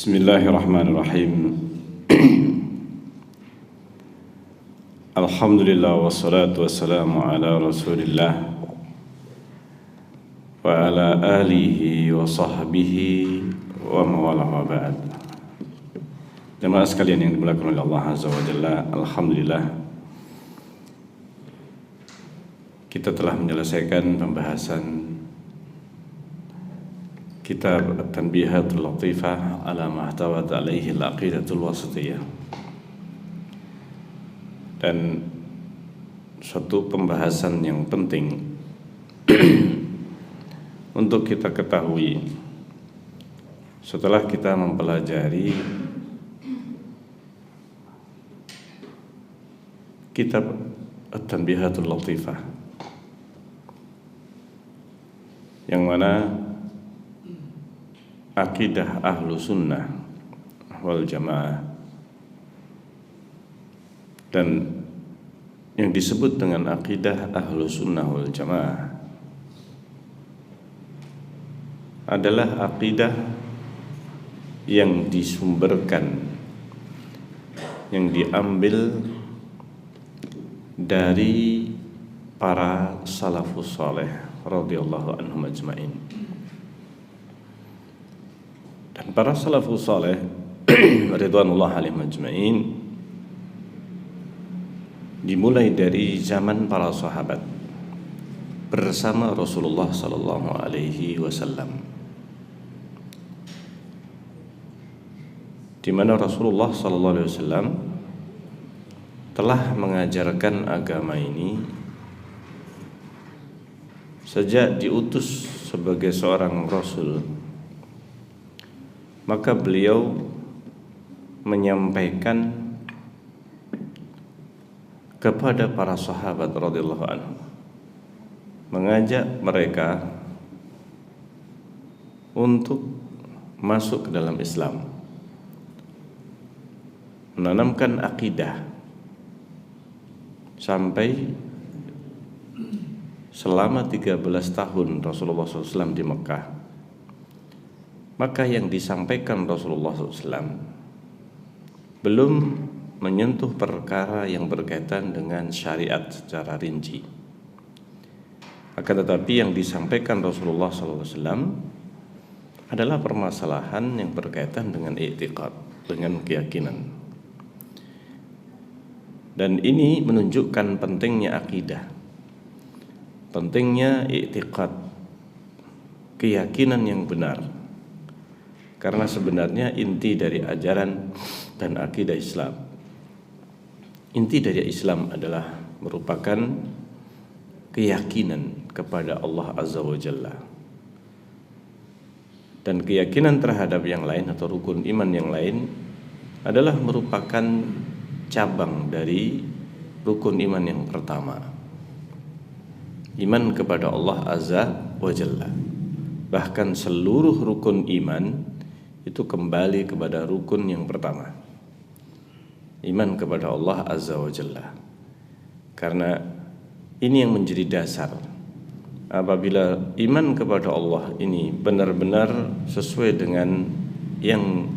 Bismillahirrahmanirrahim. Alhamdulillah wassalatu wassalamu ala Rasulillah wa ala alihi wa sahbihi wa mawalah wa ba'd. Jemaah sekalian yang dimuliakan oleh Allah Azza wa Jalla, alhamdulillah kita telah menyelesaikan pembahasan Kitab At-Tanbihatul Latifah ala mahtawat alaihi al-aqidatul wasitiyah. Dan suatu pembahasan yang penting untuk kita ketahui setelah kita mempelajari Kitab At-Tanbihatul Latifah, yang mana akidah ahlu sunnah wal jamaah dan yang disebut dengan akidah ahlu sunnah wal jamaah adalah akidah yang disumberkan, yang diambil dari para salafus saleh radhiyallahu anhum ajma'in. Dan para salafus saleh ridwanullah alaihim ajma'in dimulai dari zaman para sahabat bersama Rasulullah sallallahu alaihi wasallam, di mana Rasulullah sallallahu alaihi wasallam telah mengajarkan agama ini sejak diutus sebagai seorang rasul. Maka beliau menyampaikan kepada para sahabat radhiyallahu anhu, mengajak mereka untuk masuk ke dalam Islam, menanamkan akidah sampai selama 13 tahun Rasulullah SAW di Mekah. Maka yang disampaikan Rasulullah SAW belum menyentuh perkara yang berkaitan dengan syariat secara rinci. Akan tetapi yang disampaikan Rasulullah SAW adalah permasalahan yang berkaitan dengan i'tiqad, dengan keyakinan. Dan ini menunjukkan pentingnya akidah, pentingnya i'tiqad, keyakinan yang benar. Karena sebenarnya inti dari ajaran dan akidah Islam, inti dari Islam adalah merupakan keyakinan kepada Allah Azza wa Jalla. Dan keyakinan terhadap yang lain atau rukun iman yang lain adalah merupakan cabang dari rukun iman yang pertama, iman kepada Allah Azza wa Jalla. Bahkan seluruh rukun iman itu kembali kepada rukun yang pertama, iman kepada Allah Azza wa Jalla. Karena ini yang menjadi dasar. Apabila iman kepada Allah ini benar-benar sesuai dengan yang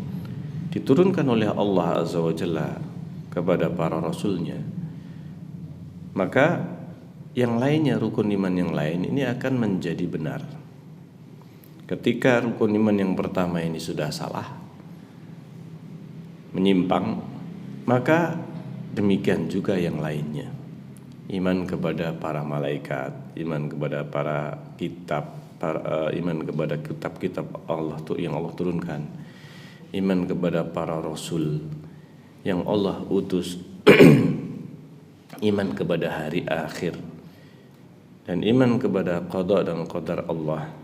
diturunkan oleh Allah Azza wa Jalla kepada para rasulnya, maka yang lainnya, rukun iman yang lain ini akan menjadi benar. Ketika rukun iman yang pertama ini sudah salah, menyimpang, maka demikian juga yang lainnya. Iman kepada para malaikat, iman kepada para kitab, iman kepada kitab-kitab Allah yang Allah turunkan, iman kepada para rasul yang Allah utus, iman kepada hari akhir, dan iman kepada qada dan qadar Allah.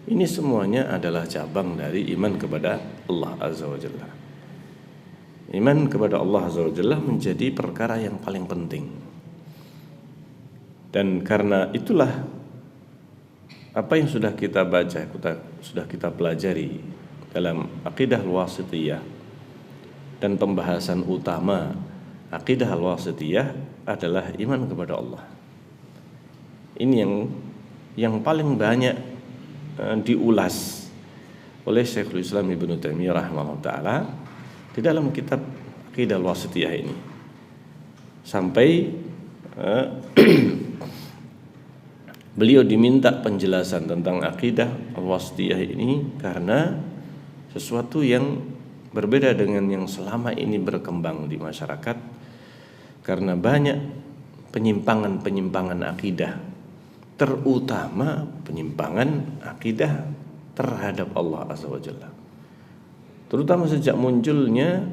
Ini semuanya adalah cabang dari iman kepada Allah Azza wa Jalla. Iman kepada Allah Azza wa Jalla menjadi perkara yang paling penting. Dan karena itulah apa yang sudah kita baca, sudah kita pelajari dalam akidah al-wasitiyah, dan pembahasan utama akidah al-wasitiyah adalah iman kepada Allah. Ini yang paling banyak diulas oleh Syekhul Islam Ibnu Taimiyah rahimahullah taala di dalam kitab Aqidah Al-Wasithiyah ini. Sampai beliau diminta penjelasan tentang akidah Al-Wasithiyah ini karena sesuatu yang berbeda dengan yang selama ini berkembang di masyarakat, karena banyak penyimpangan-penyimpangan akidah, terutama penyimpangan akidah terhadap Allah Azza wa Jalla. Terutama sejak munculnya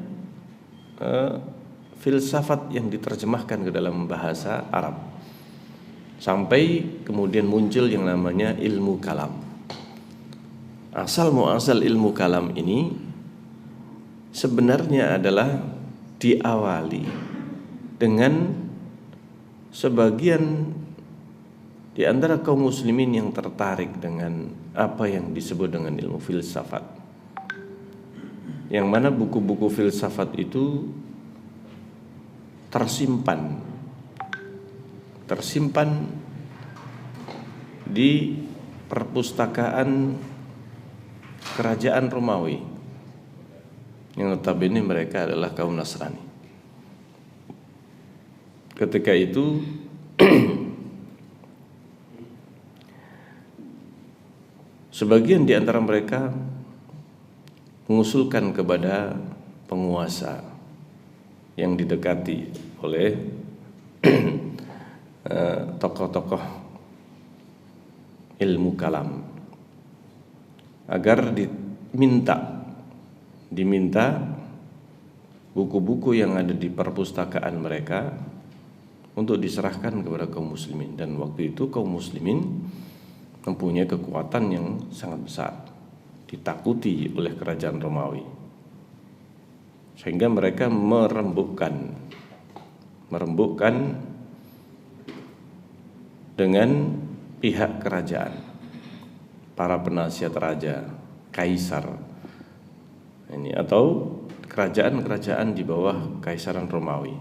filsafat yang diterjemahkan ke dalam bahasa Arab, sampai kemudian muncul yang namanya ilmu kalam. Asal muasal ilmu kalam ini sebenarnya adalah diawali dengan sebagian di antara kaum muslimin yang tertarik dengan apa yang disebut dengan ilmu filsafat, yang mana buku-buku filsafat itu tersimpan di perpustakaan kerajaan Romawi, yang notabene mereka adalah kaum Nasrani. Ketika itu sebagian di antara mereka mengusulkan kepada penguasa yang didekati oleh tokoh-tokoh ilmu kalam agar diminta buku-buku yang ada di perpustakaan mereka untuk diserahkan kepada kaum muslimin. Dan waktu itu kaum muslimin mempunyai kekuatan yang sangat besar, ditakuti oleh kerajaan Romawi, sehingga mereka merembukkan dengan pihak kerajaan, para penasihat raja, kaisar ini, atau kerajaan-kerajaan di bawah kaisaran Romawi.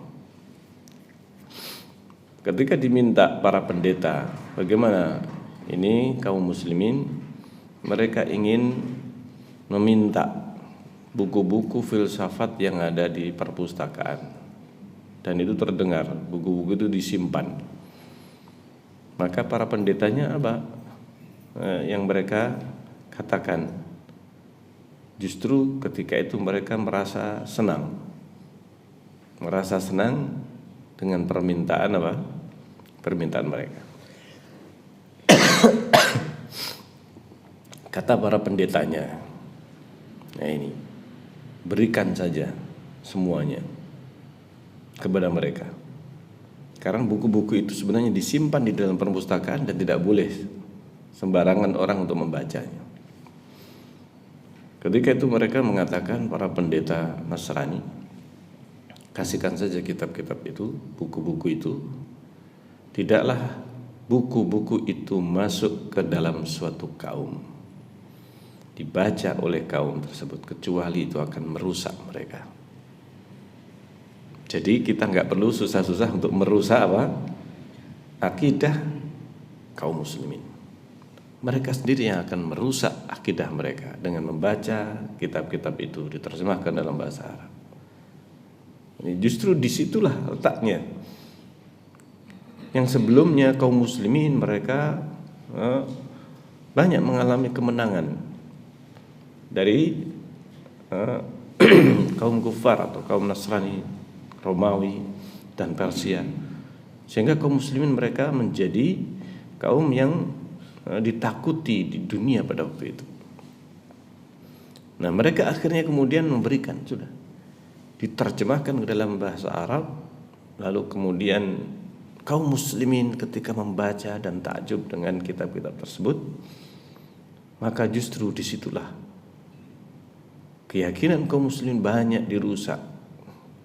Ketika diminta para pendeta, bagaimana ini kaum muslimin, mereka ingin meminta buku-buku filsafat yang ada di perpustakaan, dan itu terdengar, buku-buku itu disimpan. Maka para pendetanya apa yang mereka katakan? Justru ketika itu mereka merasa senang dengan permintaan mereka. Kata para pendetanya, nah ini, berikan saja semuanya kepada mereka, karena buku-buku itu sebenarnya disimpan di dalam perpustakaan dan tidak boleh sembarangan orang untuk membacanya. Ketika itu mereka mengatakan, para pendeta Nasrani, kasihkan saja kitab-kitab itu, buku-buku itu. Tidaklah buku-buku itu masuk ke dalam suatu kaum, dibaca oleh kaum tersebut, kecuali itu akan merusak mereka. Jadi kita nggak perlu susah-susah untuk merusak akidah kaum muslimin. Mereka sendiri yang akan merusak akidah mereka dengan membaca kitab-kitab itu diterjemahkan dalam bahasa Arab. Ini justru disitulah letaknya. Yang sebelumnya kaum muslimin mereka banyak mengalami kemenangan dari kaum kufar atau kaum Nasrani, Romawi dan Persia, sehingga kaum muslimin mereka menjadi kaum yang ditakuti di dunia pada waktu itu. Nah, mereka akhirnya kemudian memberikan, sudah diterjemahkan ke dalam bahasa Arab, lalu kemudian kaum muslimin ketika membaca dan takjub dengan kitab-kitab tersebut, maka justru disitulah keyakinan kaum muslimin banyak dirusak.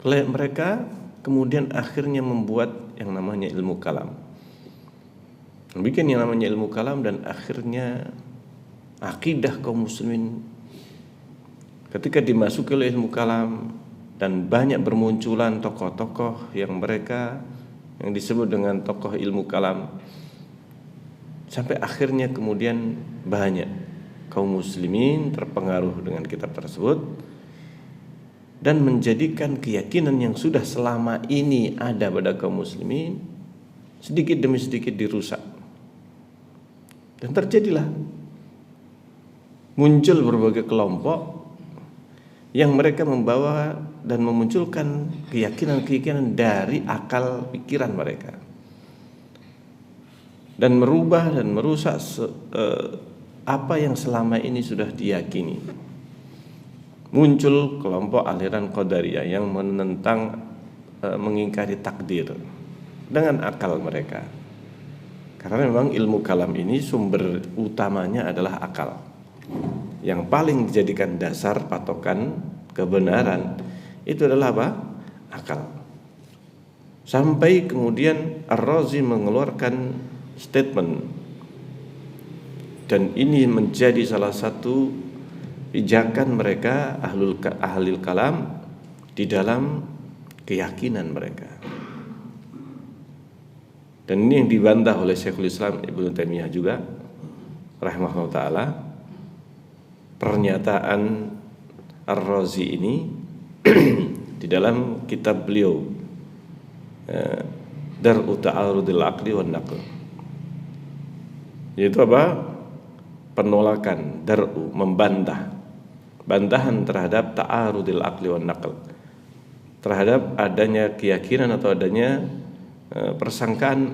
Mereka kemudian akhirnya membuat yang namanya ilmu kalam, bikin yang namanya ilmu kalam, dan akhirnya akidah kaum muslimin ketika dimasuki oleh ilmu kalam, dan banyak bermunculan tokoh-tokoh yang mereka yang disebut dengan tokoh ilmu kalam, sampai akhirnya kemudian banyak kaum muslimin terpengaruh dengan kitab tersebut dan menjadikan keyakinan yang sudah selama ini ada pada kaum muslimin sedikit demi sedikit dirusak. Dan terjadilah muncul berbagai kelompok yang mereka membawa dan memunculkan keyakinan-keyakinan dari akal pikiran mereka dan merubah dan merusak apa yang selama ini sudah diyakini. Muncul kelompok aliran Qadariyah yang menentang, mengingkari takdir dengan akal mereka. Karena memang ilmu kalam ini sumber utamanya adalah akal. Yang paling dijadikan dasar patokan kebenaran itu adalah apa? Akal. Sampai kemudian Ar-Razi mengeluarkan statement, dan ini menjadi salah satu pijakan mereka ahlul kalam di dalam keyakinan mereka. Dan ini yang dibantah oleh Syekhul Islam Ibnu Taimiyah juga rahimahullah ta'ala. Pernyataan Ar-Razi ini di dalam kitab beliau Dar'u Ta'arudil Aqli wan Naql, yaitu apa? Penolakan, dar'u, membantah, bantahan terhadap ta'arudil aqli wan naql, terhadap adanya keyakinan atau adanya persangkaan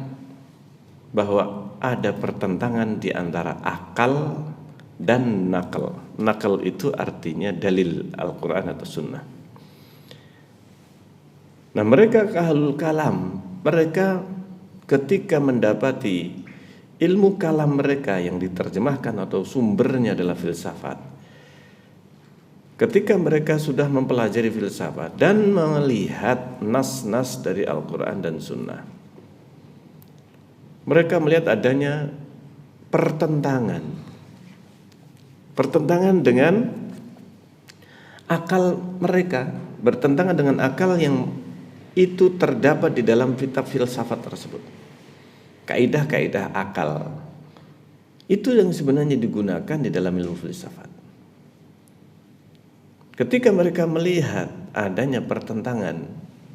bahwa ada pertentangan di antara akal dan nakal. Nakal itu artinya dalil Al-Quran atau Sunnah. Nah, mereka ahlul kalam, mereka ketika mendapati ilmu kalam mereka yang diterjemahkan atau sumbernya adalah filsafat, ketika mereka sudah mempelajari filsafat dan melihat nas-nas dari Al-Quran dan Sunnah, mereka melihat adanya pertentangan dengan akal mereka, bertentangan dengan akal yang itu terdapat di dalam kitab filsafat tersebut. Kaidah-kaidah akal itu yang sebenarnya digunakan di dalam ilmu filsafat. Ketika mereka melihat adanya pertentangan,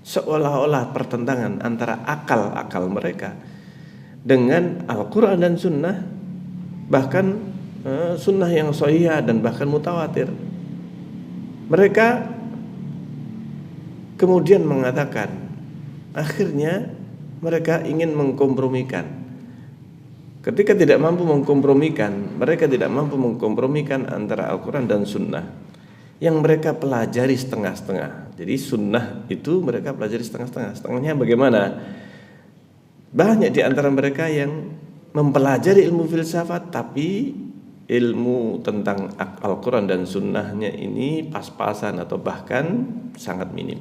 seolah-olah pertentangan antara akal-akal mereka dengan Al-Quran dan Sunnah, bahkan Sunnah yang sahihah dan bahkan mutawatir, mereka kemudian mengatakan, akhirnya mereka ingin mengkompromikan. Ketika tidak mampu mengkompromikan, mereka tidak mampu mengkompromikan antara Al-Quran dan Sunnah yang mereka pelajari setengah-setengah. Jadi Sunnah itu mereka pelajari setengah-setengah. Setengahnya bagaimana? Banyak di antara mereka yang mempelajari ilmu filsafat, tapi ilmu tentang Al-Quran dan Sunnahnya ini pas-pasan atau bahkan sangat minim.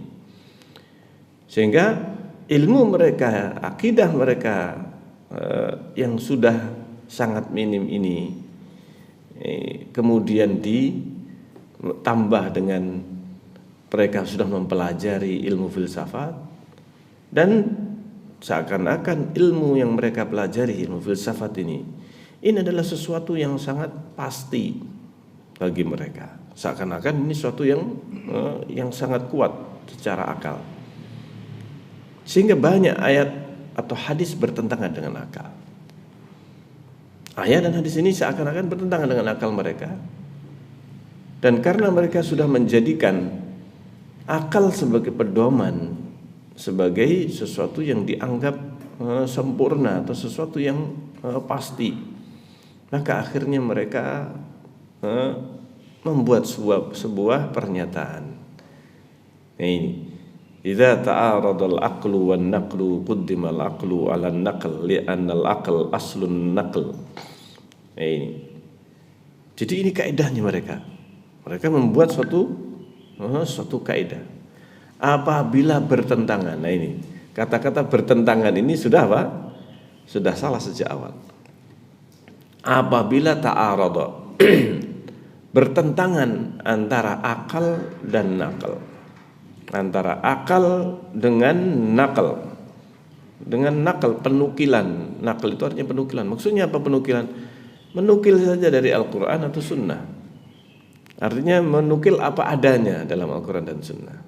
Sehingga ilmu mereka, akidah mereka yang sudah sangat minim ini kemudian ditambah dengan mereka sudah mempelajari ilmu filsafat, dan seakan-akan ilmu yang mereka pelajari, ilmu filsafat ini adalah sesuatu yang sangat pasti bagi mereka. Seakan-akan ini sesuatu yang sangat kuat secara akal. Sehingga banyak ayat atau hadis bertentangan dengan akal. Ayat dan hadis ini seakan-akan bertentangan dengan akal mereka. Dan karena mereka sudah menjadikan akal sebagai pedoman, sebagai sesuatu yang dianggap sempurna atau sesuatu yang pasti, maka akhirnya mereka membuat sebuah pernyataan. Nah, ini idza ta'arada al-aqlu wan naqlu quddima al-aqlu 'ala an-naql li'anna al-aql aslun naql. Nah, ini. Jadi ini kaidahnya mereka. Mereka membuat suatu kaidah. Apabila bertentangan. Nah, ini kata-kata bertentangan ini sudah apa? Sudah salah sejak awal. Apabila ta'arada bertentangan antara akal dan nakal, antara akal dengan nakal, penukilan. Nakal itu artinya penukilan. Maksudnya apa penukilan? menukil saja dari Al-Quran atau Sunnah. Artinya menukil apa adanya dalam Al-Quran dan Sunnah.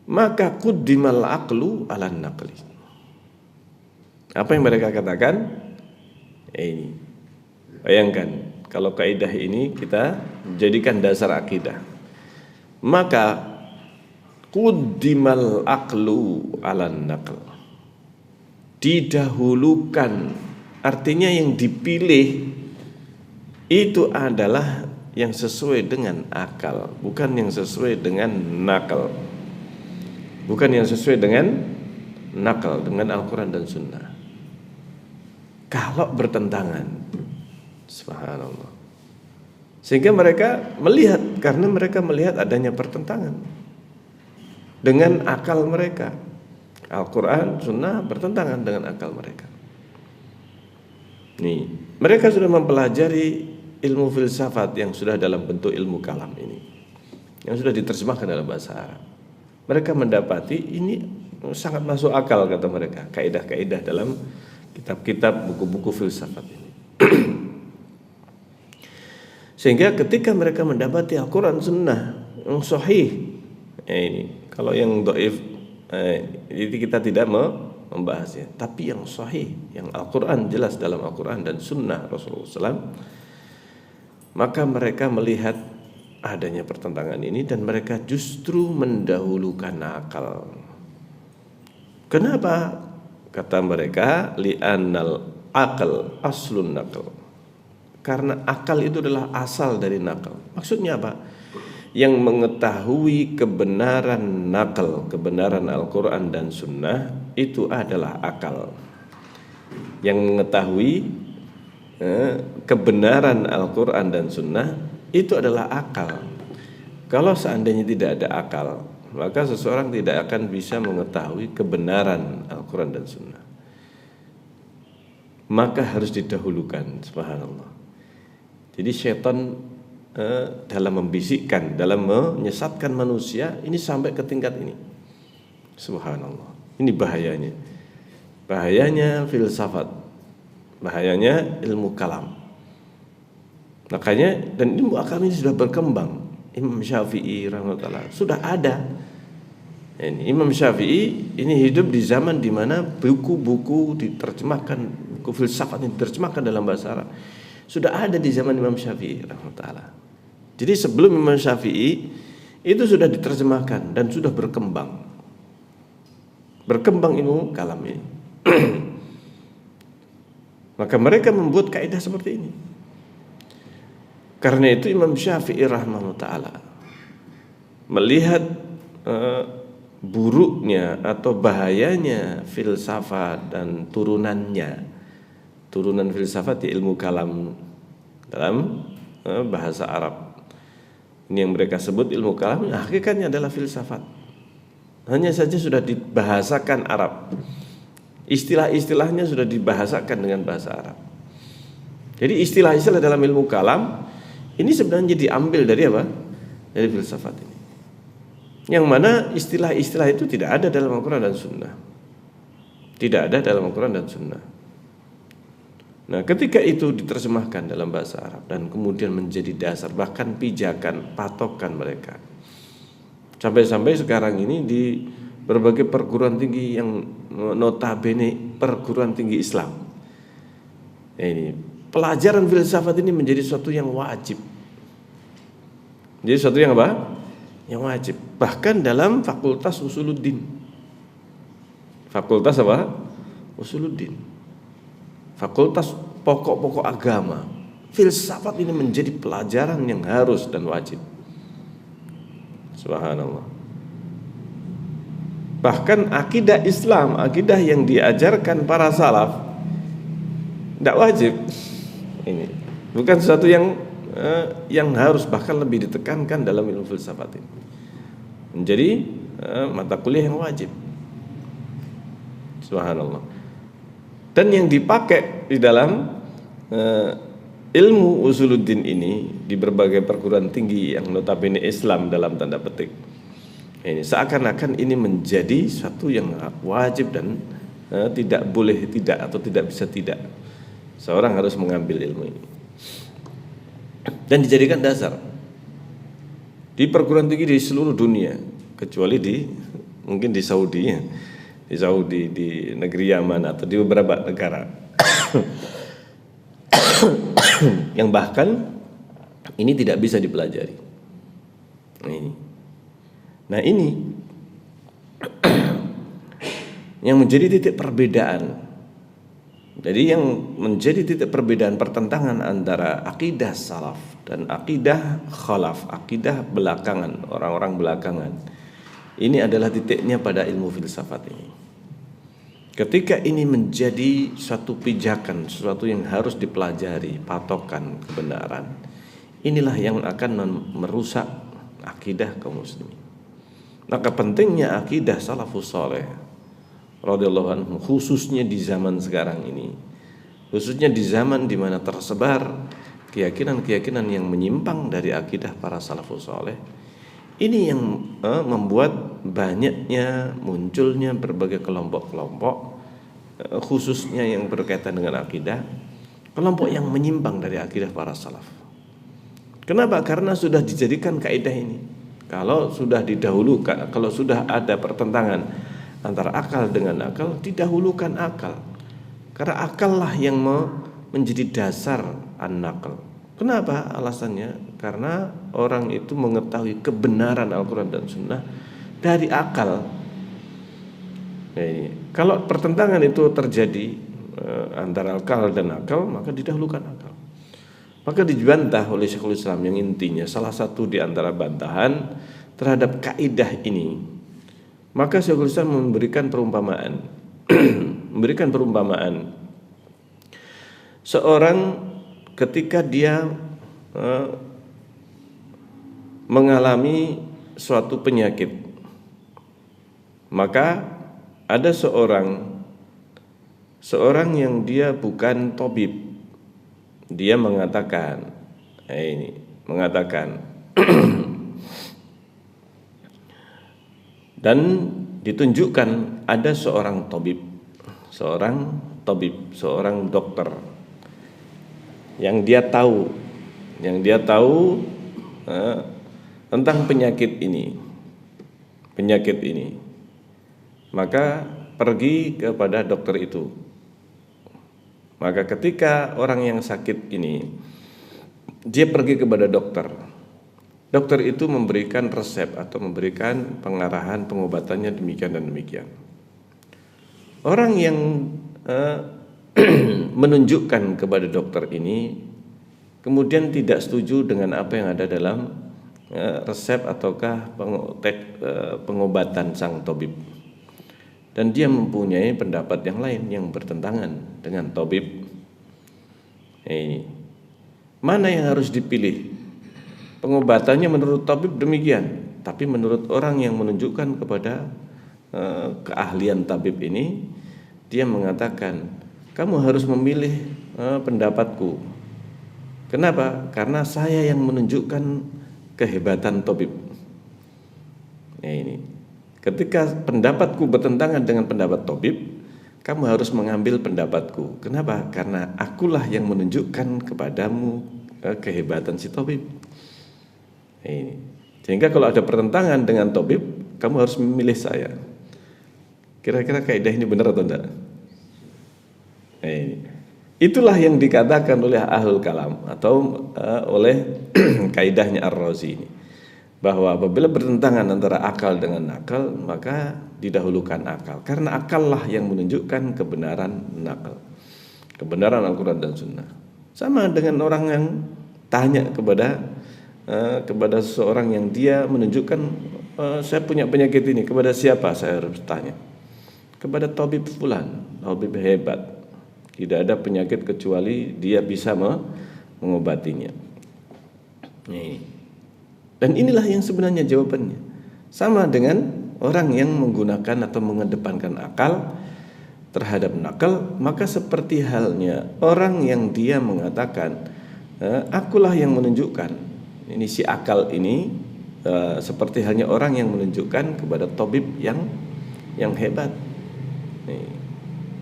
Maka quddimal aqlu ala naqli. Apa yang mereka katakan? Ini. Bayangkan kalau kaidah ini kita jadikan dasar akidah. Maka quddimal aqlu ala naql. Didahulukan, artinya yang dipilih itu adalah yang sesuai dengan akal, bukan yang sesuai dengan nakal. Bukan yang sesuai dengan nakal, dengan Al-Quran dan Sunnah. Kalau bertentangan, subhanallah. Sehingga mereka melihat, karena mereka melihat adanya pertentangan dengan akal mereka. Al-Quran, Sunnah bertentangan dengan akal mereka. Nih, mereka sudah mempelajari ilmu filsafat yang sudah dalam bentuk ilmu kalam ini, yang sudah diterjemahkan dalam bahasa Arab. Mereka mendapati ini sangat masuk akal, kata mereka, kaidah-kaidah dalam kitab-kitab, buku-buku filsafat ini. Sehingga ketika mereka mendapati Al-Quran Sunnah yang sahih, ini kalau yang dhaif, jadi kita tidak membahasnya. Tapi yang sahih, yang Al-Quran jelas dalam Al-Quran dan Sunnah Rasulullah SAW, maka mereka melihat adanya pertentangan ini dan mereka justru mendahulukan akal. Kenapa? Kata mereka, li'annal aql aslun naql. Karena akal itu adalah asal dari nakal. Maksudnya apa? Yang mengetahui kebenaran nakal, kebenaran Al-Quran dan Sunnah, itu adalah akal. Yang mengetahui kebenaran Al-Quran dan Sunnah itu adalah akal. Kalau seandainya tidak ada akal, maka seseorang tidak akan bisa mengetahui kebenaran Al-Quran dan Sunnah. Maka harus didahulukan, subhanallah. Jadi syaitan dalam membisikkan, dalam menyesatkan manusia ini sampai ke tingkat ini, subhanallah. Ini bahayanya, bahayanya filsafat, bahayanya ilmu kalam. Makanya, dan ilmu akal ini sudah berkembang. Imam Syafi'i rahimahullah sudah ada. Ini Imam Syafi'i ini hidup di zaman di mana buku-buku diterjemahkan, buku filsafat ini diterjemahkan dalam bahasa Arab. Sudah ada di zaman Imam Syafi'i rahimahullah. Jadi sebelum Imam Syafi'i itu sudah diterjemahkan dan sudah berkembang. Berkembang ilmu kalam ini. Maka mereka membuat kaidah seperti ini. Karena itu Imam Syafi'i rahimahullah ta'ala melihat buruknya atau bahayanya filsafat dan turunannya, turunan filsafat di ilmu kalam dalam bahasa Arab. Ini yang mereka sebut ilmu kalam, hakikatnya adalah filsafat. Hanya saja sudah dibahasakan Arab. Istilah-istilahnya sudah dibahasakan dengan bahasa Arab. Jadi istilah-istilah dalam ilmu kalam ini sebenarnya diambil dari apa? Dari filsafat ini. Yang mana istilah-istilah itu tidak ada dalam Al-Quran dan Sunnah. Tidak ada dalam Al-Quran dan Sunnah. Nah, ketika itu diterjemahkan dalam bahasa Arab dan kemudian menjadi dasar, bahkan pijakan, patokan mereka. Sampai-sampai sekarang ini di berbagai perguruan tinggi yang notabene perguruan tinggi Islam, ini pelajaran filsafat ini menjadi sesuatu yang wajib. Jadi sesuatu yang apa? Yang wajib. Bahkan dalam fakultas Usuluddin. Fakultas apa? Usuluddin. Fakultas pokok-pokok agama. Filsafat ini menjadi pelajaran yang harus dan wajib. Subhanallah. Bahkan akidah Islam, akidah yang diajarkan para salaf, tidak wajib. Ini bukan sesuatu yang harus, bahkan lebih ditekankan dalam ilmu filsafat ini. Menjadi mata kuliah yang wajib. Subhanallah. Dan yang dipakai di dalam ilmu usuluddin ini di berbagai perguruan tinggi yang notabene Islam dalam tanda petik. Ini seakan-akan ini menjadi satu yang wajib dan tidak boleh tidak atau tidak bisa tidak. Seorang harus mengambil ilmu ini dan dijadikan dasar di perguruan tinggi di seluruh dunia, kecuali mungkin di Saudi ya. Di Saudi, di negeri Yaman atau di beberapa negara yang bahkan ini tidak bisa dipelajari. Nah ini yang menjadi titik perbedaan. Jadi yang menjadi titik perbedaan pertentangan antara akidah salaf dan akidah khalaf, akidah belakangan, orang-orang belakangan. Ini adalah titiknya pada ilmu filsafat ini. Ketika ini menjadi suatu pijakan, sesuatu yang harus dipelajari, patokan kebenaran, inilah yang akan merusak akidah kaum muslimin. Maka pentingnya akidah salafus saleh radhiyallahu anhu, khususnya di zaman sekarang ini, khususnya di zaman di mana tersebar keyakinan-keyakinan yang menyimpang dari akidah para salafus saleh. Ini yang membuat banyaknya munculnya berbagai kelompok-kelompok, khususnya yang berkaitan dengan akidah, kelompok yang menyimpang dari akidah para salaf. Kenapa? Karena sudah dijadikan kaidah ini. Kalau sudah didahulukan, kalau sudah ada pertentangan antara akal dengan akal, didahulukan akal. Karena akal lah yang menjadi dasar an-naql. Kenapa? Alasannya karena orang itu mengetahui kebenaran Al-Quran dan Sunnah dari akal. Kalau pertentangan itu terjadi antara akal dan akal, maka didahulukan akal. Maka dibantah oleh Syekhul Islam yang intinya salah satu di antara bantahan terhadap kaidah ini. Maka Syekhul Islam memberikan perumpamaan, memberikan perumpamaan seorang ketika dia mengalami suatu penyakit, maka ada seorang yang dia bukan tabib, dia mengatakan dan ditunjukkan ada seorang dokter yang dia tahu tentang penyakit ini, maka pergi kepada dokter itu. Maka ketika orang yang sakit ini dia pergi kepada dokter itu memberikan resep atau memberikan pengarahan pengobatannya demikian dan demikian. Orang yang menunjukkan kepada dokter ini kemudian tidak setuju dengan apa yang ada dalam resep ataukah pengobatan sang tabib, dan dia mempunyai pendapat yang lain yang bertentangan dengan tabib. Mana yang harus dipilih? Pengobatannya menurut tabib demikian, tapi menurut orang yang menunjukkan kepada keahlian tabib ini, dia mengatakan kamu harus memilih pendapatku. Kenapa? Karena saya yang menunjukkan kehebatan tabib. Ketika pendapatku bertentangan dengan pendapat tabib, kamu harus mengambil pendapatku. Kenapa? Karena akulah yang menunjukkan kepadamu kehebatan si tabib. Sehingga kalau ada pertentangan dengan tabib, kamu harus memilih saya. Kira-kira kaidah ini benar atau tidak? Itulah yang dikatakan oleh ahlul kalam atau oleh kaidahnya Ar-Razi ini, bahwa apabila bertentangan antara akal dengan nakal, maka didahulukan akal, karena akal lah yang menunjukkan kebenaran nakal, kebenaran Al-Quran dan Sunnah. Sama dengan orang yang tanya kepada seseorang yang dia menunjukkan saya punya penyakit ini, kepada siapa saya harus tanya? Kepada tabib fulan, tabib hebat. Tidak ada penyakit kecuali dia bisa mengobatinya. Dan inilah yang sebenarnya jawabannya. Sama dengan orang yang menggunakan atau mengedepankan akal terhadap nakal, maka seperti halnya orang yang dia mengatakan akulah yang menunjukkan. Ini si akal ini seperti halnya orang yang menunjukkan kepada tabib yang hebat.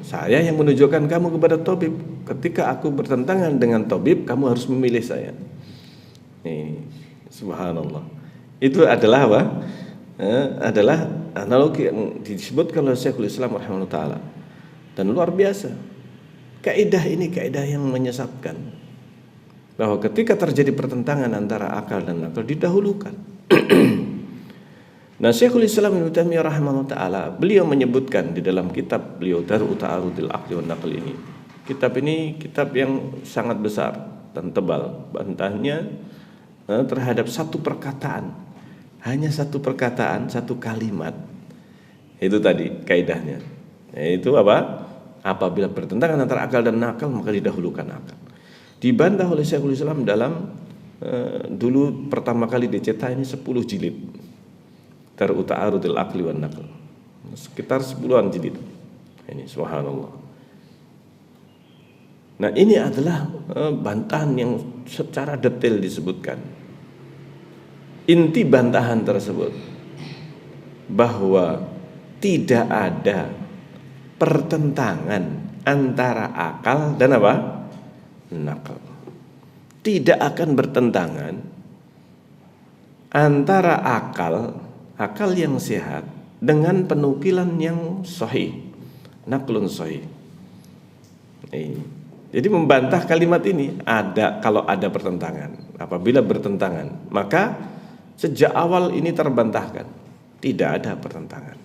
Saya yang menunjukkan kamu kepada tabib. Ketika aku bertentangan dengan tabib, kamu harus memilih saya. Subhanallah. Itu adalah apa? Adalah analogi yang disebutkan oleh Syekhul Islam rahimahullah taala. Dan luar biasa. Kaidah ini kaidah yang menyesatkan. Bahwa ketika terjadi pertentangan antara akal dan nakal didahulukan. Nah, Syekhul Islam Ibnu Taimiyah rahimahullah taala, beliau menyebutkan di dalam kitab beliau Dar'u Ta'arudil Aqli wan Naql ini. Kitab ini kitab yang sangat besar dan tebal. Bantahnya terhadap satu perkataan. Hanya satu perkataan, satu kalimat. Itu tadi kaidahnya. Yaitu apa? Apabila bertentangan antara akal dan nakal, maka didahulukan akal. Dibantah oleh Syekhul Islam dalam dulu pertama kali dicetak ini 10 jilid. Dar'u Ta'arudil Aqli wan Naql. Sekitar 10-an jilid. Ini subhanallah. Nah, ini adalah bantahan yang secara detail disebutkan. Inti bantahan tersebut bahwa tidak ada pertentangan antara akal dan apa? Nakal. Tidak akan bertentangan antara akal yang sehat dengan penukilan yang sahih, naklun sahih. Jadi membantah kalimat ini kalau ada pertentangan. Apabila bertentangan, maka sejak awal ini terbantahkan. Tidak ada pertentangan.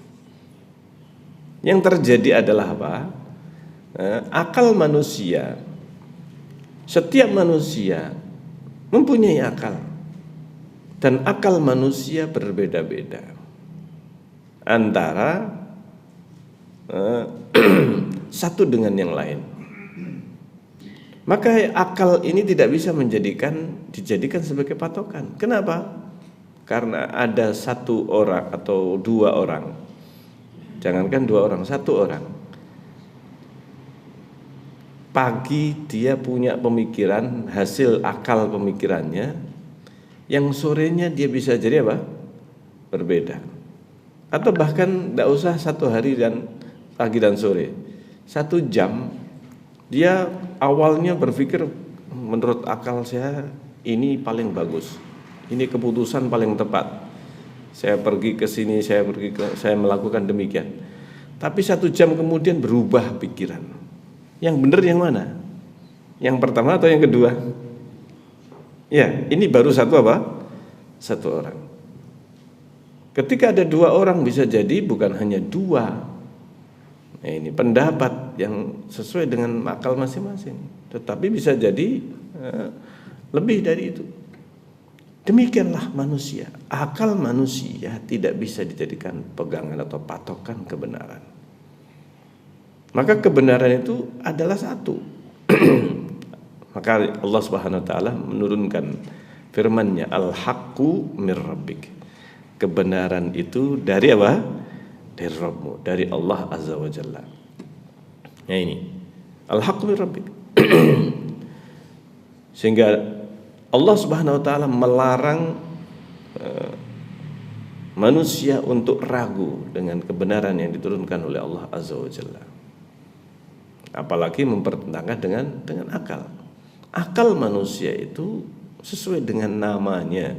Yang terjadi adalah apa? Akal manusia, setiap manusia mempunyai akal. Dan akal manusia berbeda-beda antara satu dengan yang lain. Maka akal ini tidak bisa dijadikan sebagai patokan. Kenapa? Karena ada satu orang atau dua orang. Jangankan dua orang, satu orang. Pagi dia punya pemikiran, hasil akal pemikirannya. Yang sorenya dia bisa jadi apa? Berbeda. Atau bahkan tidak usah satu hari dan pagi dan sore, 1 jam dia awalnya berpikir menurut akal saya ini paling bagus, ini keputusan paling tepat, saya pergi ke sini, saya melakukan demikian. Tapi 1 jam kemudian berubah pikiran. Yang benar yang mana? Yang pertama atau yang kedua? Ya, ini baru satu orang. Ketika ada 2 orang bisa jadi bukan hanya 2. Nah, ini pendapat yang sesuai dengan akal masing-masing. Tetapi bisa jadi lebih dari itu. Demikianlah manusia. Akal manusia tidak bisa dijadikan pegangan atau patokan kebenaran. Maka kebenaran itu adalah satu. Maka Allah Subhanahu wa taala menurunkan firman-Nya, al-haqqu mir rabbik. Kebenaran itu dari apa? Dari Rabbmu, dari Allah Azza wa Jalla. Nah ini, al-haqqu mir rabbik. Sehingga Allah Subhanahu wa taala melarang manusia untuk ragu dengan kebenaran yang diturunkan oleh Allah Azza wa Jalla. Apalagi mempertentangkan dengan akal. Akal manusia itu sesuai dengan namanya.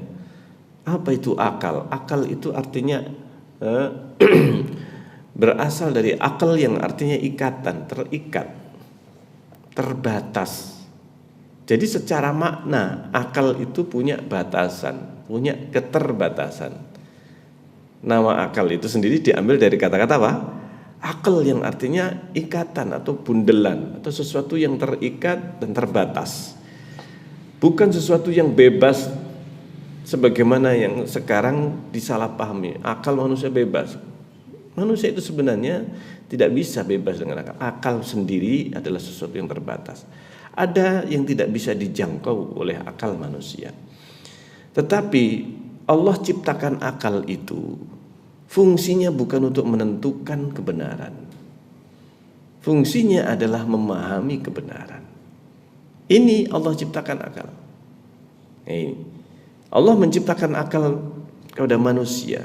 Apa itu akal? Akal itu artinya berasal dari akal yang artinya ikatan, terikat, terbatas. Jadi secara makna akal itu punya batasan, punya keterbatasan. Nama akal itu sendiri diambil dari kata-kata apa? Akal yang artinya ikatan atau bundelan atau sesuatu yang terikat dan terbatas. Bukan sesuatu yang bebas sebagaimana yang sekarang disalahpahami. Akal manusia bebas. Manusia itu sebenarnya tidak bisa bebas dengan akal. Akal sendiri adalah sesuatu yang terbatas. Ada yang tidak bisa dijangkau oleh akal manusia. Tetapi Allah ciptakan akal itu, fungsinya bukan untuk menentukan kebenaran. Fungsinya adalah memahami kebenaran. Ini Allah ciptakan akal. Allah menciptakan akal kepada manusia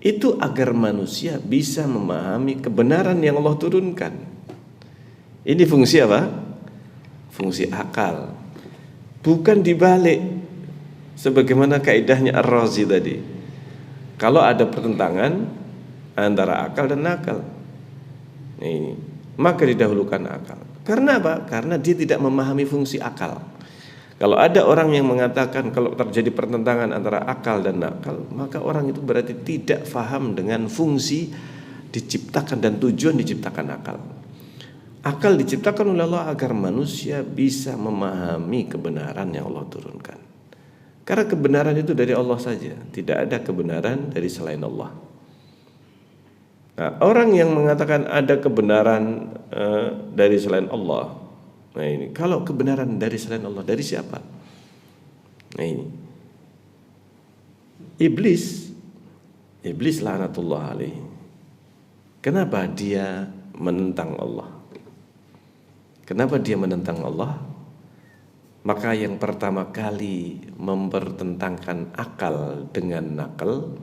itu agar manusia bisa memahami kebenaran yang Allah turunkan. Ini fungsi apa? Fungsi akal. Bukan dibalik. Sebagaimana kaidahnya Ar-Razi tadi. Kalau ada pertentangan antara akal dan nakal, ini maka didahulukan akal. Karena apa? Karena dia tidak memahami fungsi akal. Kalau ada orang yang mengatakan kalau terjadi pertentangan antara akal dan nakal, maka orang itu berarti tidak faham dengan fungsi diciptakan dan tujuan diciptakan akal. Akal diciptakan oleh Allah agar manusia bisa memahami kebenaran yang Allah turunkan. Karena kebenaran itu dari Allah saja, tidak ada kebenaran dari selain Allah. Nah, orang yang mengatakan ada kebenaran dari selain Allah, nah ini kalau kebenaran dari selain Allah, dari siapa? Nah ini Iblis laknatullah alaihi. Kenapa dia menentang Allah? Kenapa dia menentang Allah? Maka yang pertama kali mempertentangkan akal dengan nakal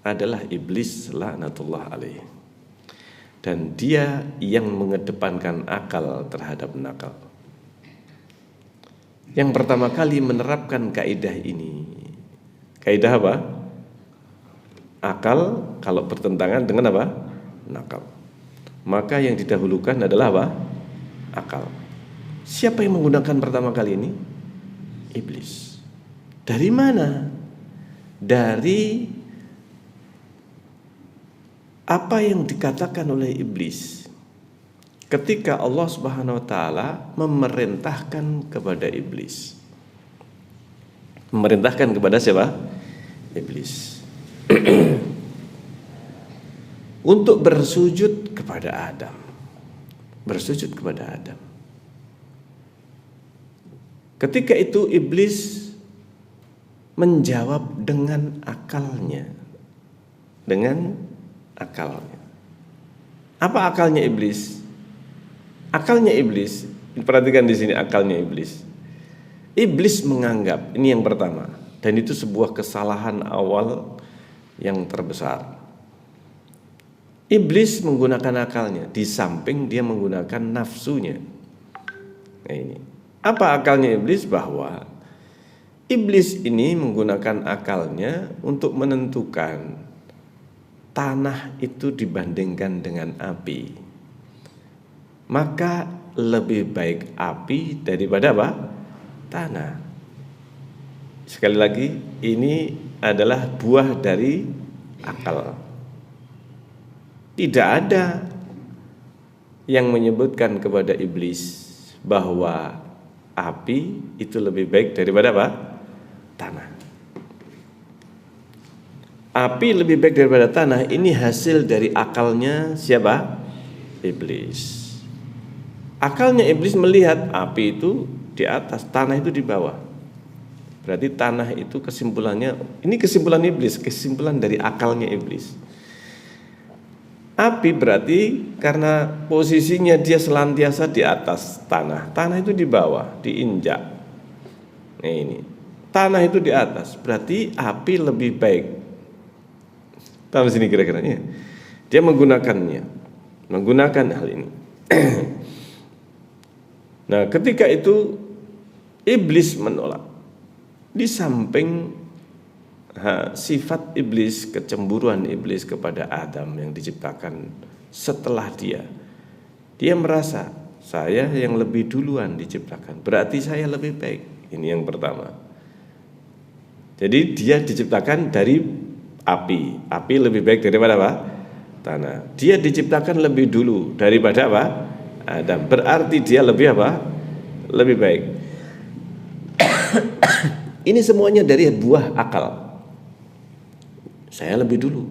adalah iblis laknatullah alaih. Dan dia yang mengedepankan akal terhadap nakal. Yang pertama kali menerapkan kaidah ini. Kaidah apa? Akal kalau bertentangan dengan apa? Nakal. Maka yang didahulukan adalah apa? Akal. Siapa yang menggunakan pertama kali ini? Iblis. Dari mana? Dari apa yang dikatakan oleh iblis ketika Allah Subhanahu wa taala memerintahkan kepada iblis. Memerintahkan kepada siapa? Iblis. Untuk bersujud kepada Adam. Bersujud kepada Adam. Ketika itu iblis menjawab dengan akalnya. Dengan akalnya. Apa akalnya iblis? Akalnya iblis, perhatikan di sini akalnya iblis. Iblis menganggap, ini yang pertama, dan itu sebuah kesalahan awal yang terbesar. Iblis menggunakan akalnya, di samping dia menggunakan nafsunya. Nah ini, apa akalnya iblis? Bahwa iblis ini menggunakan akalnya untuk menentukan tanah itu dibandingkan dengan api. Maka lebih baik api daripada apa? Tanah. Sekali lagi, ini adalah buah dari akal. Tidak ada yang menyebutkan kepada iblis bahwa api itu lebih baik daripada apa? Tanah. Api lebih baik daripada tanah, ini hasil dari akalnya siapa? Iblis. Akalnya iblis melihat api itu di atas, tanah itu di bawah. Berarti tanah itu kesimpulannya, ini kesimpulan iblis, kesimpulan dari akalnya iblis. Api berarti karena posisinya dia selantiasa di atas tanah, tanah itu di bawah, diinjak. Nah ini, tanah itu di atas, berarti api lebih baik. Tahu sini kira-kira ya. Dia menggunakan hal ini. Nah, ketika itu iblis menolak. Di samping sifat iblis, kecemburuan iblis kepada Adam yang diciptakan setelah dia merasa saya yang lebih duluan diciptakan, berarti saya lebih baik. Ini yang pertama. Jadi dia diciptakan dari api lebih baik daripada apa? Tanah. Dia diciptakan lebih dulu daripada apa? Adam. Berarti dia lebih apa? Lebih baik. Ini semuanya dari buah akal. Saya lebih dulu.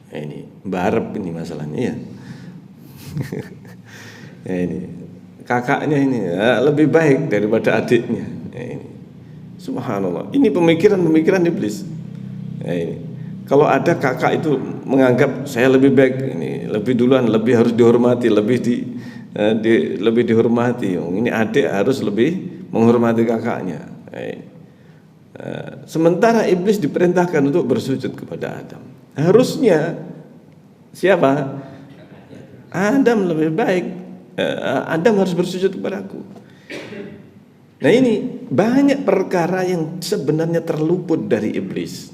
Nah, ini barep ini masalahnya ya. Nah, ini kakaknya ini lebih baik daripada adiknya. Nah, ini subhanallah. Ini pemikiran iblis. Nah, ini kalau ada kakak itu menganggap saya lebih baik, ini lebih duluan, lebih harus dihormati, lebih dihormati. Ini adik harus lebih menghormati kakaknya. Nah, ini. Sementara iblis diperintahkan untuk bersujud kepada Adam. Harusnya siapa? Adam lebih baik. Adam harus bersujud kepadaku. Nah ini banyak perkara yang sebenarnya terluput dari iblis.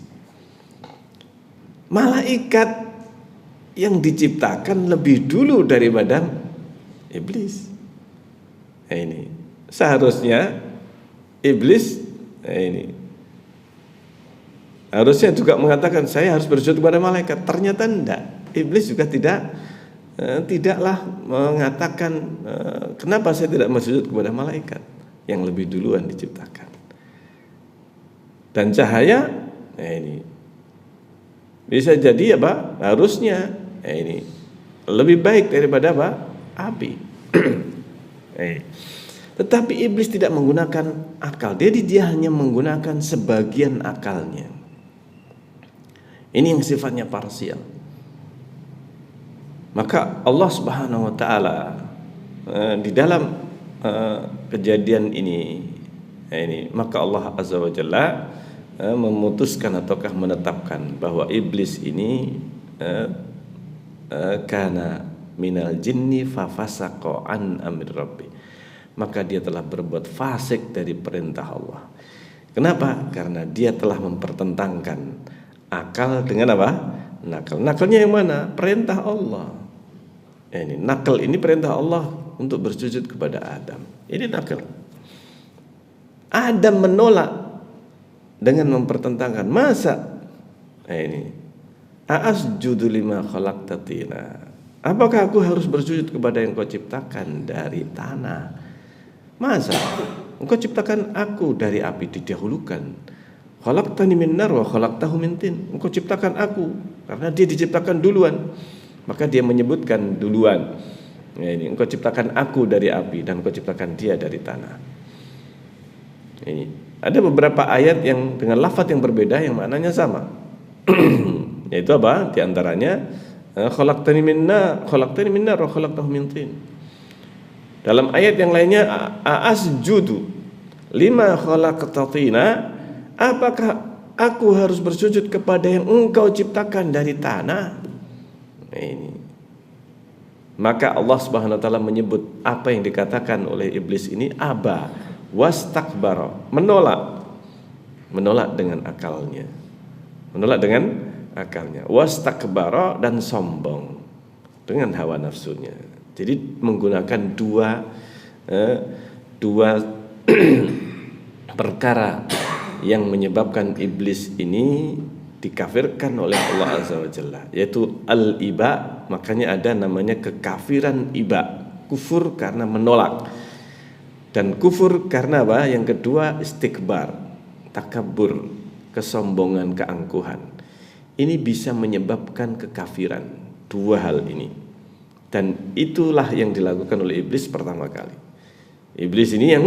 Malaikat yang diciptakan lebih dulu daripada iblis. Nah ini seharusnya iblis ini harusnya juga mengatakan saya harus bersujud kepada malaikat. Ternyata tidak. Iblis juga tidaklah mengatakan kenapa saya tidak bersujud kepada malaikat yang lebih duluan diciptakan. Dan cahaya ini bisa jadi apa? Harusnya ini lebih baik daripada apa? Api. Tetapi iblis tidak menggunakan akal. Dia hanya menggunakan sebagian akalnya. Ini yang sifatnya parsial. Maka Allah Subhanahu wa taala di dalam kejadian ini maka Allah Azza wa Jalla memutuskan ataukah menetapkan bahwa iblis ini kana minal jinni fafasaqa an amri rabbi. Maka dia telah berbuat fasik dari perintah Allah. Kenapa? Karena dia telah mempertentangkan akal dengan apa? Nakal. Nakalnya yang mana? Perintah Allah. Ini nakal ini perintah Allah untuk bersujud kepada Adam. Ini nakal. Adam menolak dengan mempertentangkan. Masa ini asjudu lima khalaqta tina. Apakah aku harus bersujud kepada yang kau ciptakan dari tanah? Masa engkau ciptakan aku dari api didahulukan? Khalaqtani min nar wa khalaqtahu min tin. Engkau ciptakan aku karena dia diciptakan duluan. Maka dia menyebutkan duluan. Ini engkau ciptakan aku dari api dan engkau ciptakan dia dari tanah. Ini ada beberapa ayat yang dengan lafaz yang berbeda yang maknanya sama. Yaitu apa? Di antaranya khalaqtani min nar wa khalaqtahu min tin. Dalam ayat yang lainnya asjudu lima khalaqta tina, apakah aku harus bersujud kepada yang engkau ciptakan dari tanah? Ini. Maka Allah Subhanahu wa taala menyebut apa yang dikatakan oleh iblis ini aba wastakbara, menolak dengan akalnya. Menolak dengan akalnya. Wastakbara dan sombong dengan hawa nafsunya. Jadi menggunakan dua perkara yang menyebabkan iblis ini dikafirkan oleh Allah Azza wa Jalla, yaitu al-iba. Makanya ada namanya kekafiran iba, kufur karena menolak, dan kufur karena apa? Yang kedua istikbar, takabur, kesombongan, keangkuhan. Ini bisa menyebabkan kekafiran. Dua hal ini. Dan itulah yang dilakukan oleh iblis pertama kali. Iblis ini yang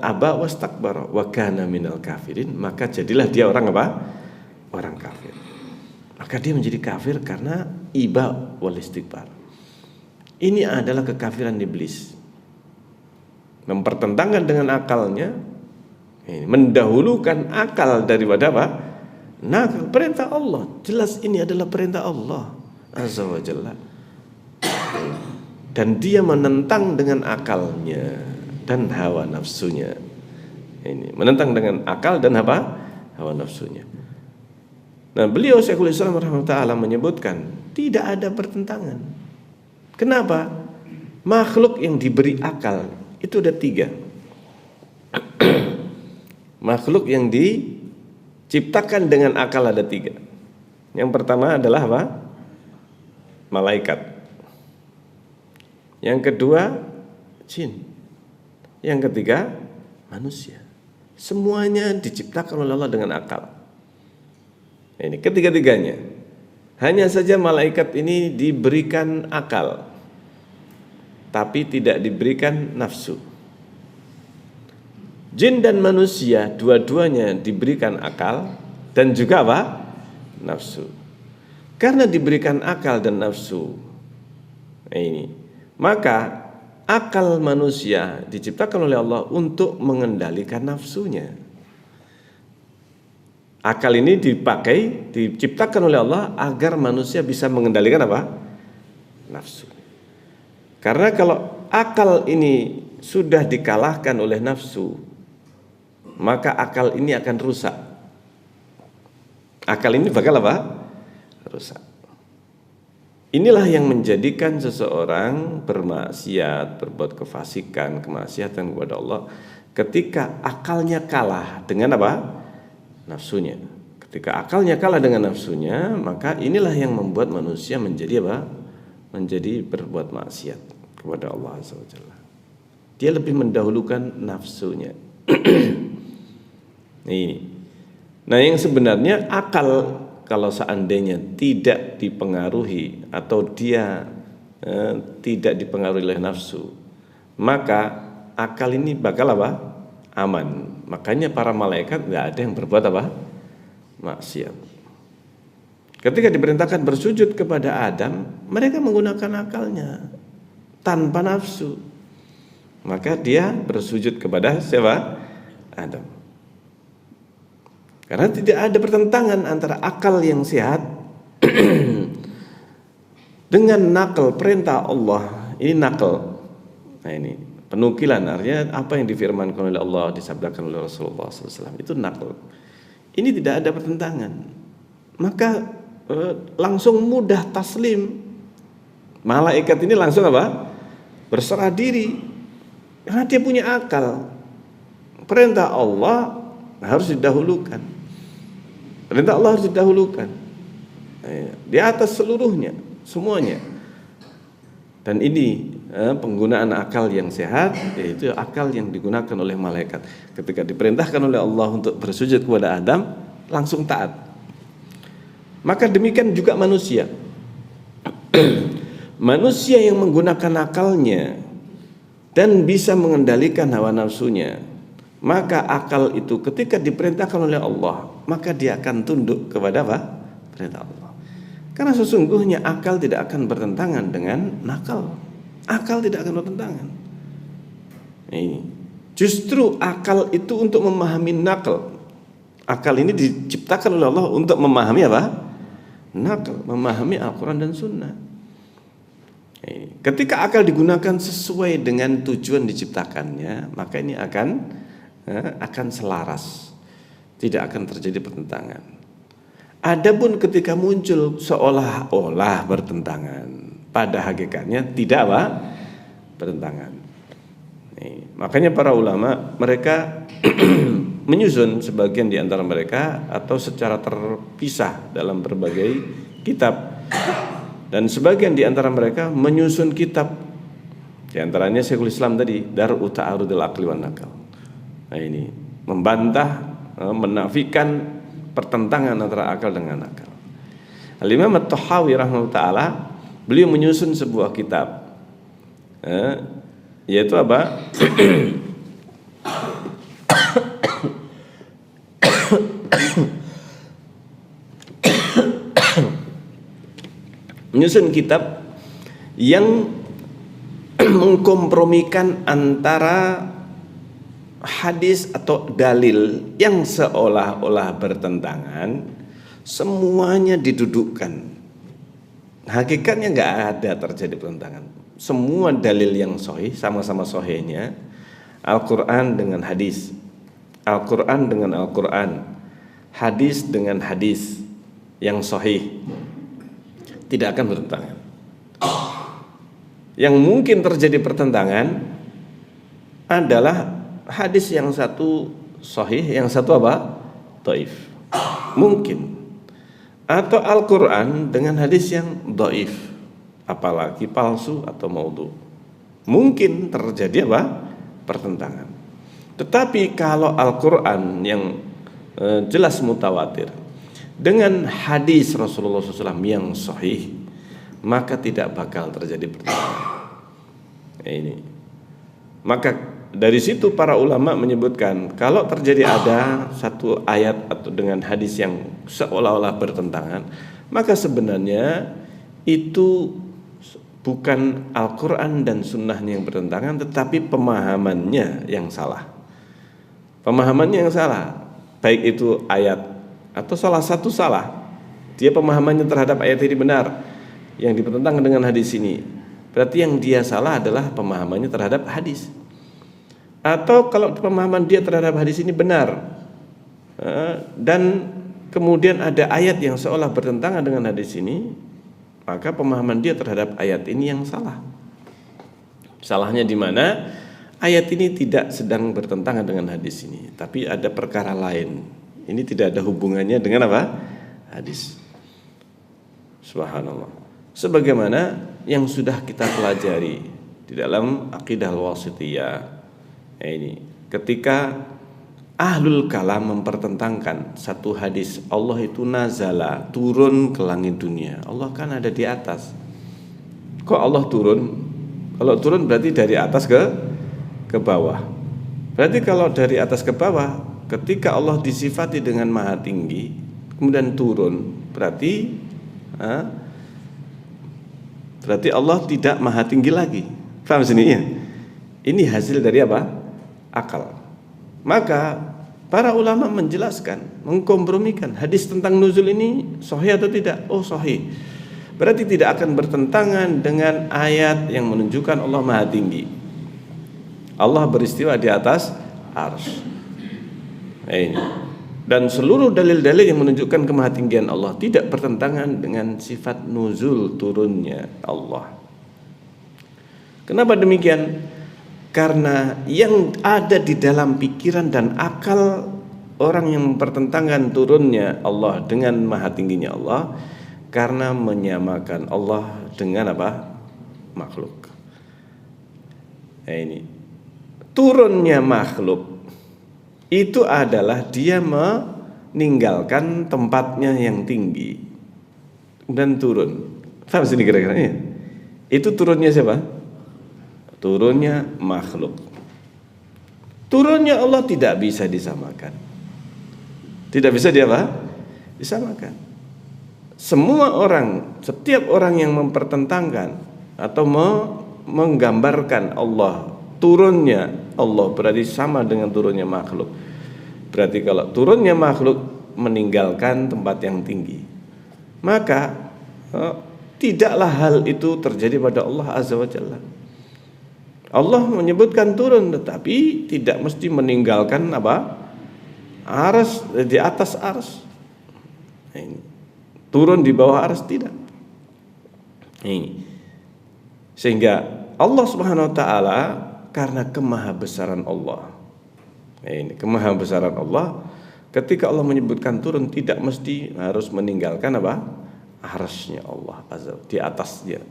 aba wastakbara wa kana minal kafirin, maka jadilah dia orang apa? Orang kafir. Maka dia menjadi kafir karena iba wal istikbar. Ini adalah kekafiran iblis. Mempertentangkan dengan akalnya, mendahulukan akal daripada apa? Nakal. Perintah Allah. Jelas ini adalah perintah Allah Azza wa Jalla. Dan dia menentang dengan akalnya dan hawa nafsunya. Ini menentang dengan akal dan apa? Hawa nafsunya. Nah, beliau Syekhul Islam rahimahullah menyebutkan tidak ada pertentangan. Kenapa? Makhluk yang diberi akal itu ada tiga. Makhluk yang diciptakan dengan akal ada tiga. Yang pertama adalah apa? Malaikat. Yang kedua jin. Yang ketiga manusia. Semuanya diciptakan oleh Allah dengan akal. Ini ketiga-tiganya. Hanya saja malaikat ini diberikan akal, tapi tidak diberikan nafsu. Jin dan manusia dua-duanya diberikan akal dan juga apa? Nafsu. Karena diberikan akal dan nafsu, maka akal manusia diciptakan oleh Allah untuk mengendalikan nafsunya. Akal ini diciptakan oleh Allah agar manusia bisa mengendalikan apa? Nafsu. Karena kalau akal ini sudah dikalahkan oleh nafsu, maka akal ini akan rusak. Akal ini bakal apa? Rusak. Inilah yang menjadikan seseorang bermaksiat, berbuat kefasikan, kemaksiatan kepada Allah ketika akalnya kalah dengan apa? Nafsunya. Ketika akalnya kalah dengan nafsunya, maka inilah yang membuat manusia menjadi apa? Menjadi berbuat maksiat kepada Allah Azza wa Jalla. Dia lebih mendahulukan nafsunya. Nah, yang sebenarnya akal kalau seandainya tidak dipengaruhi atau dia tidak dipengaruhi oleh nafsu, maka akal ini bakal apa? Aman. Makanya para malaikat nggak ada yang berbuat apa? Maksiat. Ketika diperintahkan bersujud kepada Adam, mereka menggunakan akalnya tanpa nafsu. Maka dia bersujud kepada siapa? Adam. Karena tidak ada pertentangan antara akal yang sehat dengan nakal perintah Allah. Ini nakal. Nah, ini penukilan, artinya apa yang difirmankan oleh Allah, disabdakan oleh Rasulullah SAW, itu nakal. Ini tidak ada pertentangan. Maka langsung mudah taslim. Malaikat ini langsung apa? Berserah diri. Karena dia punya akal. Perintah Allah harus didahulukan. Perintah Allah harus didahulukan di atas seluruhnya, semuanya. Dan ini penggunaan akal yang sehat, yaitu akal yang digunakan oleh malaikat. Ketika diperintahkan oleh Allah untuk bersujud kepada Adam, langsung taat. Maka demikian juga manusia. Manusia yang menggunakan akalnya dan bisa mengendalikan hawa nafsunya, maka akal itu ketika diperintahkan oleh Allah, maka dia akan tunduk kepada apa? Perintah Allah. Karena sesungguhnya akal tidak akan bertentangan dengan nakal. Akal tidak akan bertentangan. Ini justru akal itu untuk memahami nakal. Akal ini diciptakan oleh Allah untuk memahami apa? Nakal, memahami Al-Quran dan Sunnah. Ketika akal digunakan sesuai dengan tujuan diciptakannya, maka ini akan selaras, tidak akan terjadi pertentangan. Adapun ketika muncul seolah-olah bertentangan, pada hakikatnya tidak apa? Bertentangan. Makanya para ulama mereka menyusun sebagian di antara mereka atau secara terpisah dalam berbagai kitab, dan sebagian di antara mereka menyusun kitab. Di antaranya Syekhul Islam tadi, Dar'u Ta'arudil Aqli wan Naql. Nah, ini membantah, menafikan pertentangan antara akal dengan akal. Al-Imam At-Tahawi rahimahullah ta'ala, beliau menyusun sebuah kitab, yaitu apa? Menyusun kitab yang mengkompromikan antara hadis atau dalil yang seolah-olah bertentangan, semuanya didudukkan. Hakikatnya nggak ada terjadi pertentangan. Semua dalil yang sahih, sama-sama sahihnya, Al-Quran dengan hadis, Al-Quran dengan Al-Quran, hadis dengan hadis yang sahih, tidak akan bertentangan. Yang mungkin terjadi pertentangan adalah hadis yang satu sahih, yang satu apa? Dhaif. Mungkin. Atau Al-Quran dengan hadis yang dhaif, apalagi palsu atau maudhu. Mungkin terjadi apa? Pertentangan. Tetapi kalau Al-Quran yang jelas mutawatir dengan hadis Rasulullah SAW yang sahih, maka tidak bakal terjadi pertentangan. Ini. Maka dari situ para ulama menyebutkan, kalau terjadi ada satu ayat atau dengan hadis yang seolah-olah bertentangan, maka sebenarnya itu bukan Al-Quran dan Sunnahnya yang bertentangan, tetapi pemahamannya yang salah. Pemahamannya yang salah, baik itu ayat atau salah satu salah. Dia pemahamannya terhadap ayat ini benar, yang bertentangan dengan hadis ini, berarti yang dia salah adalah pemahamannya terhadap hadis. Atau kalau pemahaman dia terhadap hadis ini benar, dan kemudian ada ayat yang seolah bertentangan dengan hadis ini, maka pemahaman dia terhadap ayat ini yang salah. Salahnya di mana? Ayat ini tidak sedang bertentangan dengan hadis ini, tapi ada perkara lain. Ini tidak ada hubungannya dengan apa? Hadis. Subhanallah. Sebagaimana yang sudah kita pelajari di dalam akidah al-wasithiyah. Ini ketika ahlul kalam mempertentangkan satu hadis, Allah itu nazala, turun ke langit dunia. Allah kan ada di atas. Kok Allah turun? Kalau turun berarti dari atas ke bawah. Berarti kalau dari atas ke bawah, ketika Allah disifati dengan maha tinggi, kemudian turun, berarti Allah tidak maha tinggi lagi. Paham sini ya? Ini hasil dari apa? Akal. Maka para ulama menjelaskan, mengkompromikan hadis tentang nuzul ini sahih atau tidak? Oh sahih. Berarti tidak akan bertentangan dengan ayat yang menunjukkan Allah maha tinggi. Allah beristiwa di atas arsy. Ini. Dan seluruh dalil-dalil yang menunjukkan kemahatinggian Allah tidak bertentangan dengan sifat nuzul, turunnya Allah. Kenapa demikian? Karena yang ada di dalam pikiran dan akal orang yang mempertentangkan turunnya Allah dengan maha tingginya Allah, karena menyamakan Allah dengan apa? Makhluk. Ini turunnya makhluk itu adalah dia meninggalkan tempatnya yang tinggi dan turun. Paham sini kira-kira ya? Itu turunnya siapa? Turunnya makhluk. Turunnya Allah tidak bisa disamakan. Tidak bisa disamakan. Semua orang, setiap orang yang mempertentangkan atau menggambarkan Allah, turunnya Allah berarti sama dengan turunnya makhluk. Berarti kalau turunnya makhluk meninggalkan tempat yang tinggi, maka tidaklah hal itu terjadi pada Allah Azza wa Jalla. Allah menyebutkan turun, tetapi tidak mesti meninggalkan apa? Arsy, di atas arsy. Ini turun di bawah arsy tidak. Ini sehingga Allah Subhanahu wa taala karena kemahabesaran Allah. Ini kemahabesaran Allah, ketika Allah menyebutkan turun tidak mesti harus meninggalkan apa? Arsy-nya Allah Azza, di atasnya.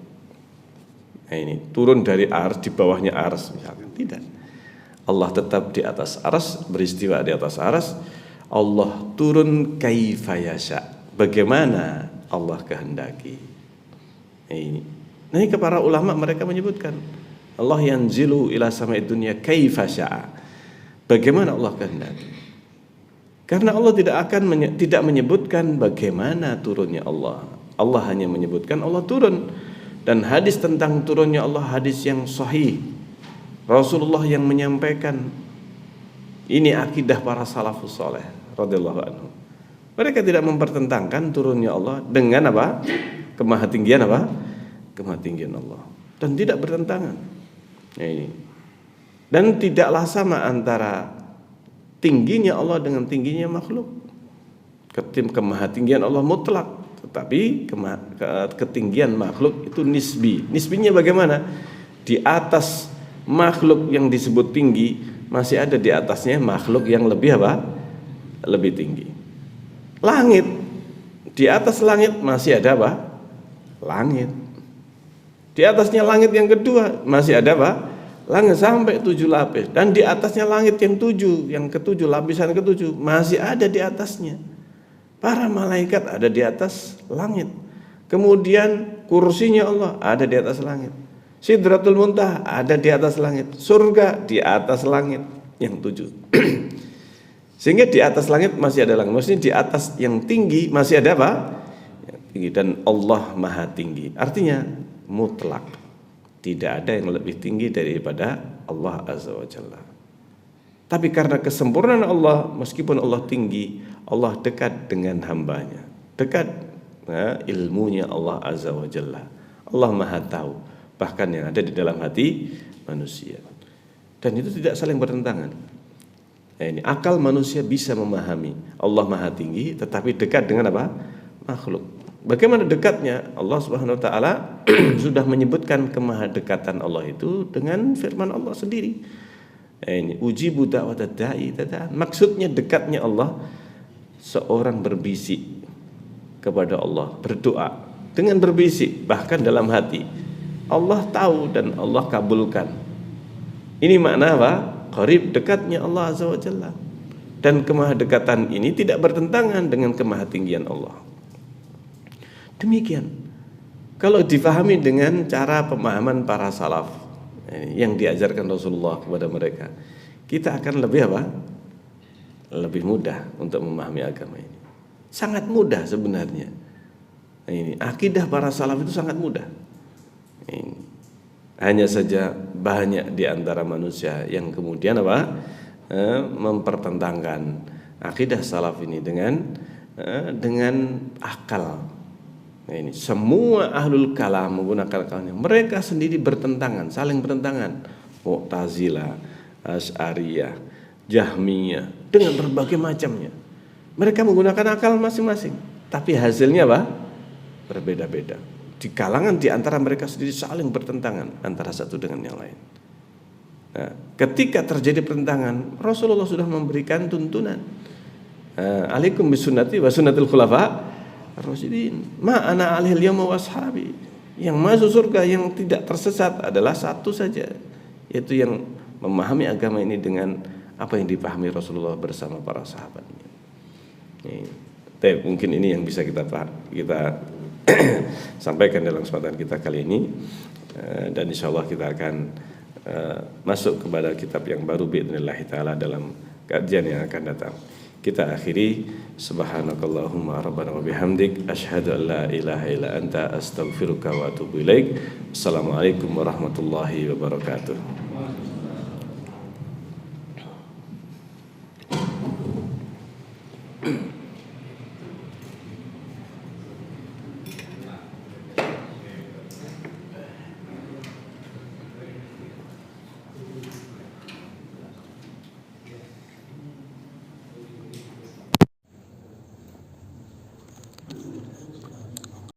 Nah, ini turun dari ars, di bawahnya ars misalkan, tidak. Allah tetap di atas ars, beristiwa di atas ars. Allah turun kaifa yasha, bagaimana Allah kehendaki. Nah, ini para ulama mereka menyebutkan Allah yanzilu ila sama'id dunya kaifa sya'a, bagaimana Allah kehendaki. Karena Allah tidak menyebutkan bagaimana turunnya Allah. Allah hanya menyebutkan Allah turun. Dan hadis tentang turunnya Allah hadis yang sahih. Rasulullah yang menyampaikan. Ini akidah para salafus saleh radhiyallahu anhu. Mereka tidak mempertentangkan turunnya Allah dengan apa? Kemahatinggian apa? Kemahatinggian Allah. Dan tidak bertentangan. Nah, ini. Dan tidaklah sama antara tingginya Allah dengan tingginya makhluk. Kemahatinggian Allah mutlak, tetapi ketinggian makhluk itu nisbi. Nisbinya bagaimana? Di atas makhluk yang disebut tinggi masih ada di atasnya makhluk yang lebih apa? Lebih tinggi. Langit, di atas langit masih ada apa? Langit. Di atasnya langit yang kedua masih ada apa? Langit sampai 7 lapis. Dan di atasnya langit yang 7, yang ketujuh, lapisan ketujuh masih ada di atasnya. Para malaikat ada di atas langit. Kemudian kursinya Allah ada di atas langit. Sidratul Muntaha ada di atas langit. Surga di atas langit yang 7. Sehingga di atas langit masih ada langit. Maksudnya di atas yang tinggi masih ada apa? Yang tinggi. Dan Allah maha tinggi. Artinya mutlak. Tidak ada yang lebih tinggi daripada Allah Azza wa Jalla. Tapi karena kesempurnaan Allah, meskipun Allah tinggi, Allah dekat dengan hambanya. Dekat ilmunya Allah Azza wa Jalla. Allah maha tahu bahkan yang ada di dalam hati manusia. Dan itu tidak saling bertentangan. Nah, ini akal manusia bisa memahami Allah Maha Tinggi, tetapi dekat dengan apa? Makhluk. Bagaimana dekatnya? Allah Subhanahu wa taala sudah menyebutkan kemahadekatan Allah itu dengan firman Allah sendiri. Nah, ini ujibu da'watad da'i tada'an. Maksudnya dekatnya Allah, seorang berbisik kepada Allah, berdoa dengan berbisik bahkan dalam hati. Allah tahu dan Allah kabulkan. Ini makna apa? Qarib, dekatnya Allah Azza wa Jalla. Dan kemahadekatan ini tidak bertentangan dengan kemahatinggian Allah. Demikian. Kalau difahami dengan cara pemahaman para salaf yang diajarkan Rasulullah kepada mereka, kita akan lebih apa? Lebih mudah untuk memahami agama ini. Sangat mudah sebenarnya. Ini akidah para salaf itu sangat mudah. Ini. Hanya saja banyak di antara manusia yang kemudian apa? Mempertentangkan akidah salaf ini dengan akal. Nah, ini semua ahlul kalam menggunakan akalnya. Mereka sendiri bertentangan, saling bertentangan. Mu'tazilah, Asy'ariyah, Jahmiyah, dengan berbagai macamnya. Mereka menggunakan akal masing-masing, tapi hasilnya apa? Berbeda-beda. Di kalangan di antara mereka sendiri saling bertentangan antara satu dengan yang lain. Nah, ketika terjadi pertentangan, Rasulullah sudah memberikan tuntunan. Alaikum bisunnati wa sunnatil khulafa ar-rasyidin. Ma ana alaihi al-yawma wa ashabi. Yang masuk surga yang tidak tersesat adalah satu saja, yaitu yang memahami agama ini dengan apa yang dipahami Rasulullah bersama para sahabatnya. Mungkin ini yang bisa kita sampaikan dalam kesempatan kita kali ini, dan insyaallah kita akan masuk kepada kitab yang baru biidznillah taala dalam kajian yang akan datang. Kita akhiri subhanakallahumma rabbana wa bihamdik asyhadu an la ilaha illa anta astaghfiruka wa atubu ilaik. Assalamualaikum warahmatullahi wabarakatuh.